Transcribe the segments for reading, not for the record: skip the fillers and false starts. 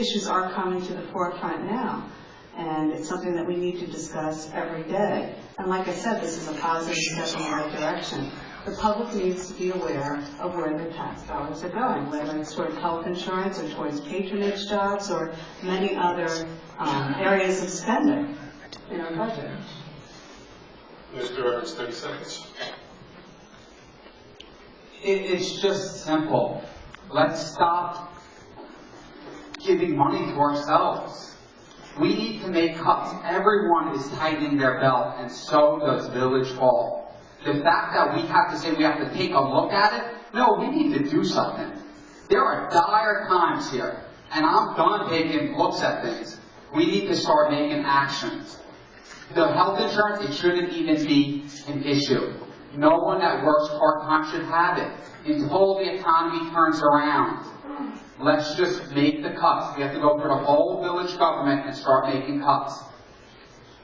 issues are coming to the forefront now, and it's something that we need to discuss every day. And like I said, this is a positive step in the right direction. The public needs to be aware of where their tax dollars are going, whether it's toward health insurance or towards patronage jobs or many other areas of spending in our budget. Mr. Evans, 30 seconds. It's just simple. Let's stop giving money to ourselves. We need to make cuts. Everyone is tightening their belt, and so does Village Hall. The fact that we have to say we have to take a look at it, no, we need to do something. There are dire times here, and I'm done taking looks at things. We need to start making actions. The health insurance, it shouldn't even be an issue. No one that works part-time should have it until the economy turns around. Let's just make the cuts. We have to go through the whole village government and start making cuts.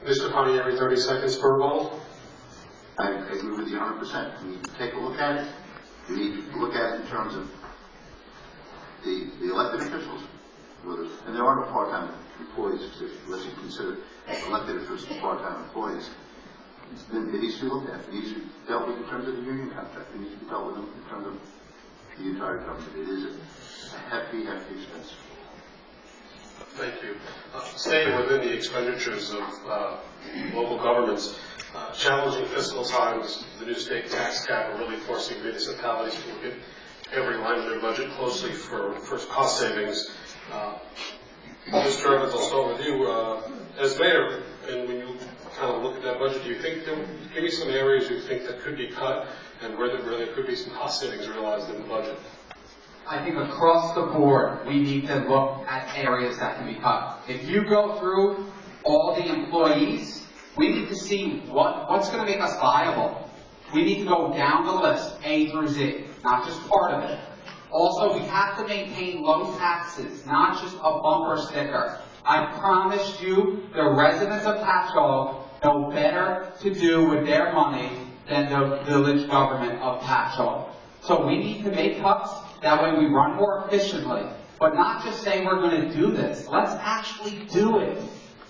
Mr. Pontieri, 30 seconds for rebuttal. I agree with you 100%. We need to take a look at it. We need to look at it in terms of the elected officials, and there are no part-time employees, unless you consider elected officials part-time employees. Then it needs to be looked at. It needs to be dealt with in terms of the union contract. It needs to be dealt with in terms of the entire government. It is a hefty, hefty expense. Thank you. Staying within the expenditures of local governments, challenging fiscal times, the new state tax cap are really forcing municipalities to look at every line of their budget closely for cost savings. Mr. Evans, I'll start with you. As mayor, and when you kind of look at that budget, do you think, give me some areas you think that could be cut and where there could be some cost savings realized in the budget? I think across the board, we need to look at areas that can be cut. If you go through all the employees, we need to see what's going to make us viable. We need to go down the list, A through Z, not just part of it. Also, we have to maintain low taxes, not just a bumper sticker. I promise you, the residents of Patchogue know better to do with their money than the village government of Patchogue. So we need to make cuts, that way we run more efficiently. But not just say we're going to do this, let's actually do it.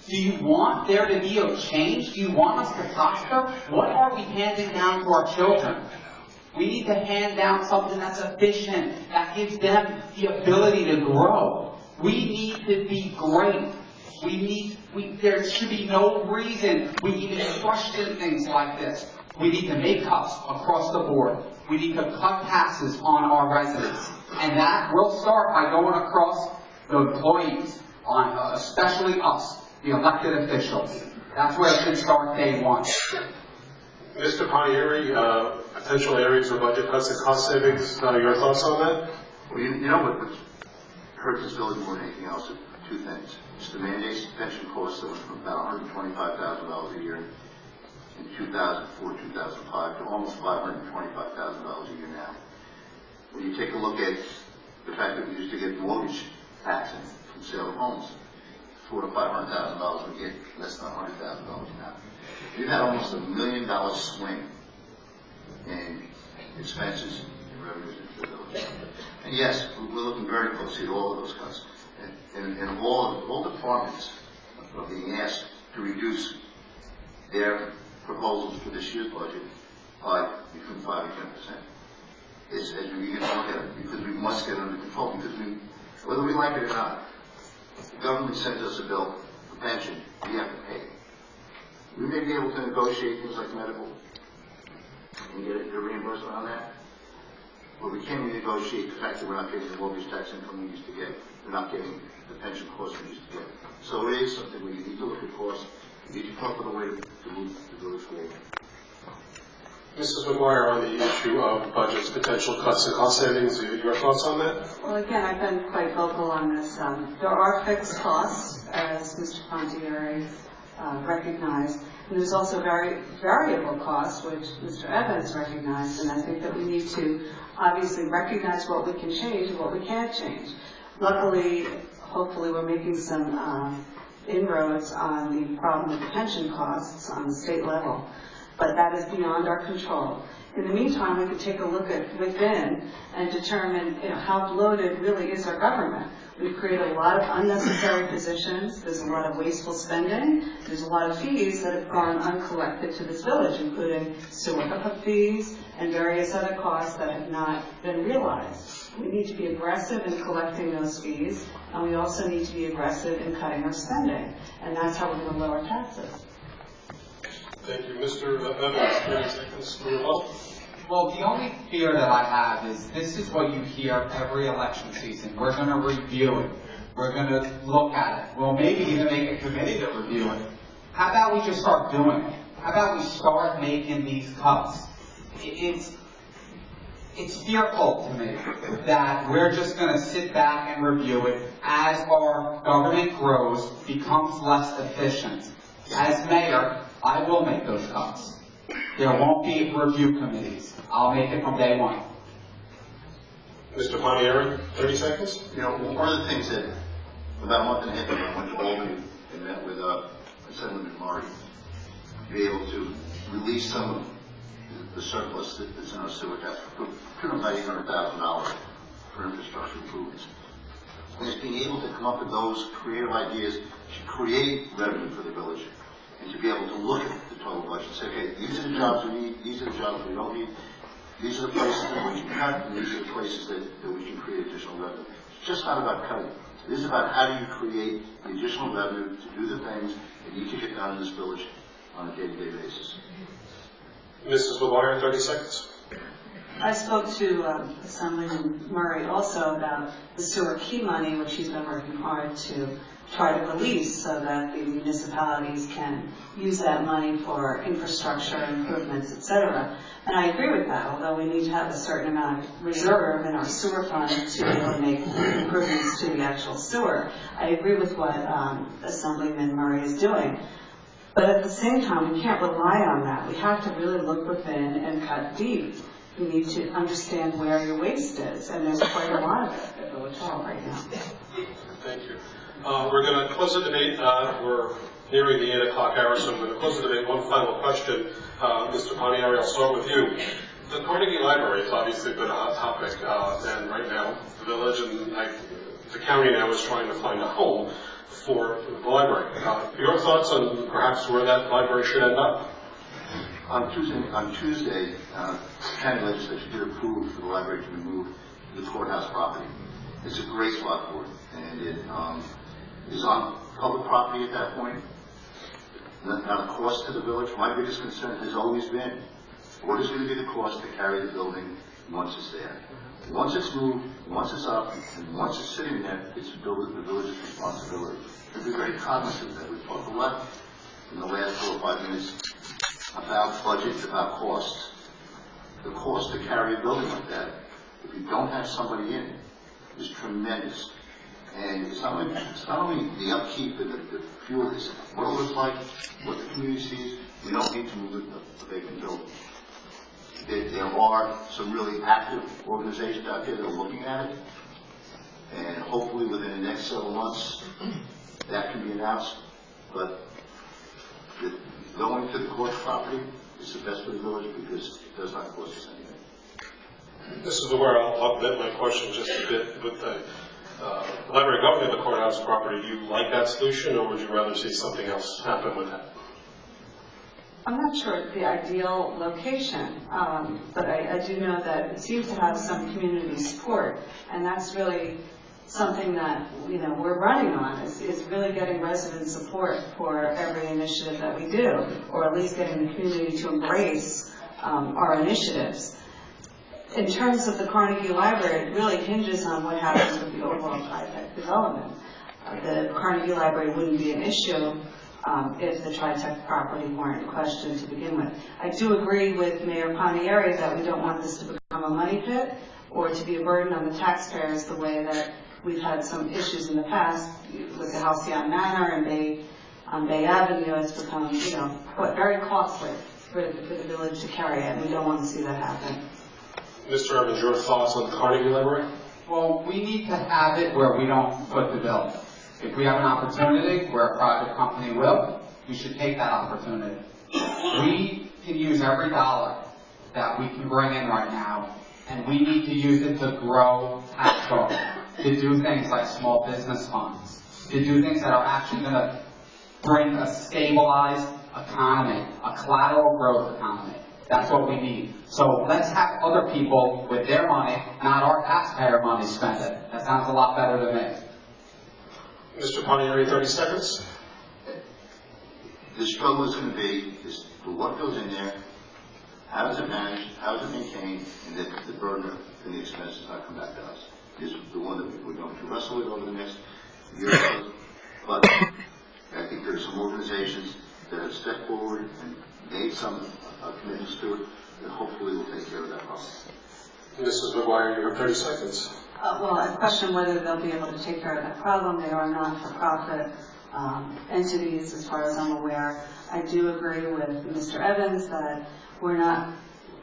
Do you want there to be a change? Do you want us to prosper? What are we handing down to our children? We need to hand down something that's efficient, that gives them the ability to grow. We need to be great. There should be no reason we even question things like this. We need to make cuts across the board. We need to cut taxes on our residents. And that will start by going across the employees, especially us, the elected officials. That's where it should start day one. Mr. Pontieri, potential areas of budget cuts and cost savings, your thoughts on that? Well, you know what hurts this village more than anything else? Two things. It's the mandates pension costs that went from about $125,000 a year in 2004-2005 to almost $525,000 a year now. When you take a look at the fact that we used to get mortgage taxing from sale of homes, $400,000 to $500,000, we get less than $100,000 now. We've had almost $1 million swing in expenses and revenues into the village. And yes, we're looking very closely at all of those cuts. And all departments are being asked to reduce their proposals for this year's budget by between 5 and 10%. As we begin to look at it, because we must get it under control, because whether we like it or not, the government sends us a bill for pension, we have to pay. We may be able to negotiate things like medical and get a reimbursement on that, but we can't renegotiate the fact that we're not getting the mortgage tax income we used to get. We're not getting the pension costs we used to get. So it is something where you need to look at costs. You need to come up with a way to move the village forward. Mrs. McGuire, on the issue of budgets, potential cuts and cost savings, your thoughts on that? Well, again, I've been quite vocal on this. There are fixed costs, as Mr. Pontieri recognized, and there's also very variable costs, which Mr. Evans recognized, and I think that we need to obviously recognize what we can change and what we can't change. Luckily, hopefully we're making some inroads on the problem of pension costs on the state level, but that is beyond our control. In the meantime, we could take a look at within and determine how bloated really is our government. We've created a lot of unnecessary positions, there's a lot of wasteful spending, there's a lot of fees that have gone uncollected to this village, including sewer hookup fees and various other costs that have not been realized. We need to be aggressive in collecting those fees, and we also need to be aggressive in cutting our spending, and that's how we're going to lower taxes. Thank you. Mr. Evans, 30 seconds. Well, the only fear that I have is this is what you hear every election season. We're going to review it. We're going to look at it. We'll maybe even make a committee to review it. How about we just start doing it? How about we start making these cuts? It's fearful to me that we're just going to sit back and review it as our government grows, becomes less efficient. As mayor, I will make those cuts. There won't be review committees. I'll make it from day one. Mr. Pontieri, 30 seconds. You know, one of the things that, about a month and a half ago, I went to Albany and met with Assemblyman Murray to be able to release some of the surplus that's in our sewer tax, for about $800,000 for infrastructure improvements. And it's being able to come up with those creative ideas to create revenue for the village, and to be able to look at the total budget and say, okay, these are the jobs we need, these are the jobs we don't need, these are the places that we can cut, and these are the places that we can create additional revenue. It's just not about cutting. It is about how do you create the additional revenue to do the things that need to get done in this village on a day-to-day basis. Mrs. McGuire, 30 seconds. I spoke to Assemblyman Murray also about the sewer key money, which he's been working hard to try to release so that the municipalities can use that money for infrastructure improvements, etc. And I agree with that, although we need to have a certain amount of reserve in our sewer fund to be able to make improvements to the actual sewer. I agree with what Assemblyman Murray is doing. But at the same time, we can't rely on that. We have to really look within and cut deep. You need to understand where your waste is, and there's quite a lot of it at Village Hall right now. Thank you. We're going to close the debate. We're nearing the 8 o'clock hour, so I'm going to close the debate. One final question. Mr. Pontieri, I'll start with you. The Carnegie Library has obviously been a hot topic, and right now the village and the county now is trying to find a home for the library. Your thoughts on perhaps where that library should end up? On Tuesday, the county legislature did approve for the library to be moved to the courthouse property. It's a great spot for it, and it is on public property at that point. Not a cost to the village. My biggest concern has always been, what is going to be the cost to carry the building once it's there? Once it's moved, once it's up, and once it's sitting there, it's the village's responsibility. To be very cognizant that we've talked a lot in the last 4 or 5 minutes about budget, about costs. The cost to carry a building like that, if you don't have somebody in, is tremendous. And it's not only the upkeep and the fuel, it's what it looks like, what the community sees. We don't need to move the vacant building. There are some really active organizations out there that are looking at it, and hopefully within the next several months that can be announced. But going to the court property is the best for the village because it does not cost us anything. This is where I'll augment my question just a bit. With the library governing the courthouse property, do you like that solution, or would you rather see something else happen with that? I'm not sure it's the ideal location, but I do know that it seems to have some community support, and that's really something that we're running on, is really getting resident support for every initiative that we do, or at least getting the community to embrace our initiatives. In terms of the Carnegie Library, it really hinges on what happens with the overall TriTech development. The Carnegie Library wouldn't be an issue if the TriTech property weren't in question to begin with. I do agree with Mayor Pontieri that we don't want this to become a money pit or to be a burden on the taxpayers the way that we've had some issues in the past with the Halcyon Manor and on Bay Avenue. It's become, very costly for the village to carry it, and we don't want to see that happen. Mr. Evans, your thoughts on the Carnegie Library? Well, we need to have it where we don't foot the bill. If we have an opportunity where a private company will, we should take that opportunity. We can use every dollar that we can bring in right now, and we need to use it to grow Patchogue. to do things like small business funds, to do things that are actually going to bring a stabilized economy, a collateral growth economy. That's what we need. So let's have other people with their money, not our taxpayer money, spend it. That sounds a lot better to me. Mr. Pontieri, 30 seconds. The struggle is going to be is for what goes in there, how is it managed, how is it maintained, and that the burden and the expenses not come back to us. Is the one that we're going to wrestle with over the next year or so. But I think there are some organizations that have stepped forward and made some commitments to it that hopefully will take care of that problem. Mrs. McGuire, you have 30 seconds. Well, I question whether they'll be able to take care of that problem. They are not-for-profit entities, as far as I'm aware. I do agree with Mr. Evans that we're not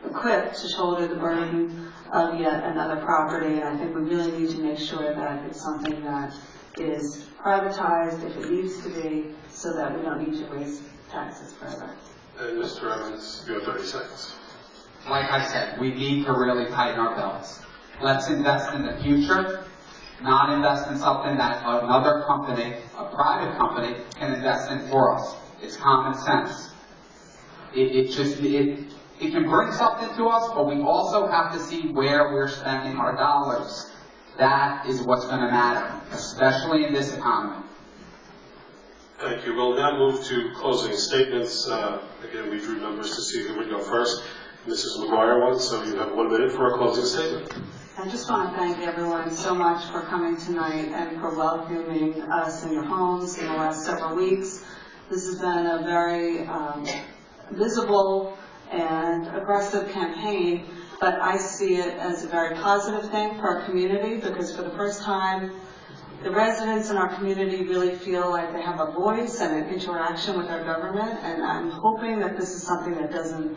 equipped to shoulder the burden of yet another property, and I think we really need to make sure that it's something that is privatized if it needs to be, so that we don't need to raise taxes further. And Mr. Evans, you have 30 seconds. Like I said, we need to really tighten our belts. Let's invest in the future, not invest in something that another company, a private company, can invest in for us. It's common sense. It can bring something to us, but we also have to see where we're spending our dollars. That is what's going to matter, especially in this economy. Thank you. We'll now move to closing statements. Again, we drew numbers to see who would go first. Mrs. McGuire won, so you have 1 minute for a closing statement. I just want to thank everyone so much for coming tonight and for welcoming us in your homes in the last several weeks. This has been a very visible and aggressive campaign, but I see it as a very positive thing for our community, because for the first time, the residents in our community really feel like they have a voice and an interaction with our government, and I'm hoping that this is something that doesn't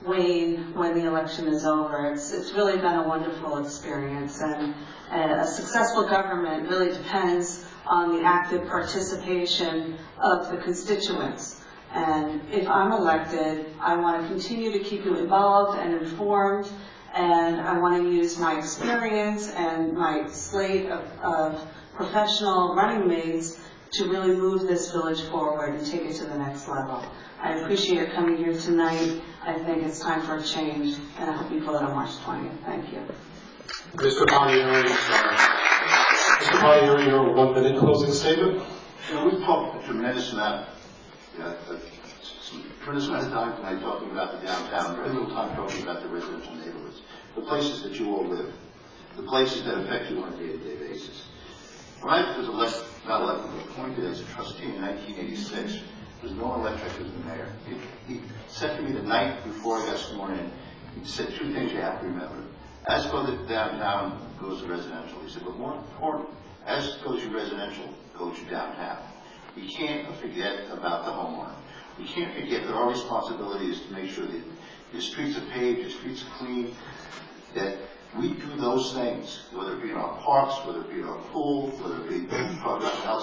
wane when the election is over. It's really been a wonderful experience, and a successful government really depends on the active participation of the constituents. And if I'm elected, I want to continue to keep you involved and informed, and I want to use my experience and my slate of professional running mates to really move this village forward and take it to the next level. I appreciate your coming here tonight. I think it's time for a change, and I hope you vote on March 20th. Thank you. Mr. Pontieri, your 1 minute closing statement. You know, we've talked a tremendous amount, tremendous amount of time tonight talking about the downtown, very little time talking about the residential neighborhoods, the places that you all live, the places that affect you on a day-to-day basis. When I was appointed as a trustee in 1986, there was no electric as the mayor. He said to me the night before I got sworn in, he said 2 things you have to remember. As goes the downtown, goes the residential. He said, but more important, as goes your residential, goes your downtown. We can't forget about the homeowner. We can't forget that our responsibility is to make sure that your streets are paved, your streets are clean, that we do those things, whether it be in our parks, whether it be in our pool, whether it be in our house.